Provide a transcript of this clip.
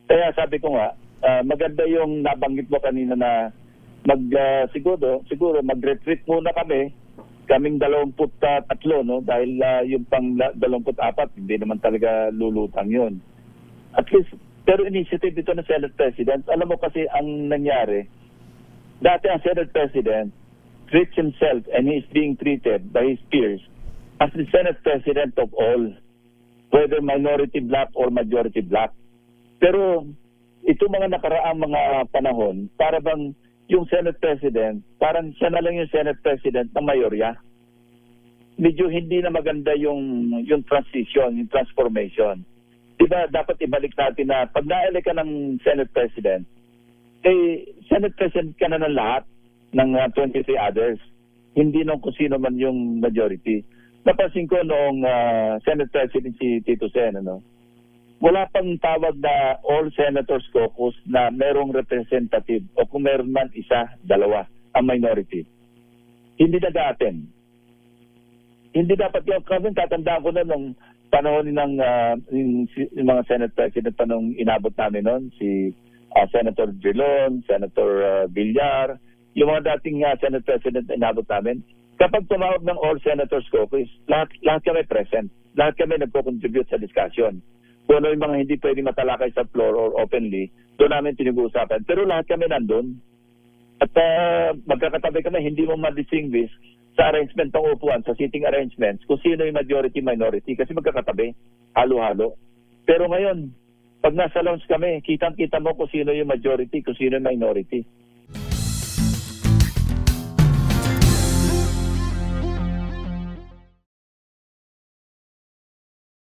Kaya sabi ko nga, maganda yung nabanggit mo kanina na siguro mag-retreat muna kaming 23, no? Dahil yung pang 24, hindi naman talaga lulutang yun. At least, pero initiative ito ng Senate President. Alam mo kasi ang nangyari, dati ang Senate President treats himself and he is being treated by his peers as the Senate President of all, whether minority black or majority black. Pero ito mga nakaraang mga panahon, para bang yung Senate President, parang siya na lang yung Senate President ng mayorya. Medyo hindi na maganda yung transition, yung transformation. Diba dapat ibalik natin na pag na-elect ka ng Senate President, Senate President ka na ng lahat ng 23 others. Hindi nung kung sino man yung majority. Napansin ko noong Senate President si Tito Sen, wala pang tawag na All Senators Caucus na merong representative o kung meron man isa, dalawa, ang minority. Hindi nag-a-attend. Hindi dapat yung kami, tatandaan ko na nung panahon ng yung mga Senate President pa nung inabot namin noon, si Senator Drilon, Senator Villar, yung mga dating Senate President na inabot namin. Kapag tumawag ng All Senators Caucus, lahat kami present. Lahat kami nagpo-contribute sa discussion. Kung ano yung mga hindi pwedeng matalakay sa floor or openly, doon namin tinag-uusapan. Pero lahat kami nandun. At magkakatabi kami, hindi mo ma-distinguish sa arrangement ng upuan, sa seating arrangements, kung sino yung majority, minority. Kasi magkakatabi, halo-halo. Pero ngayon, pag nasa lounge kami, kitang-kita mo kung sino yung majority, kung sino yung minority.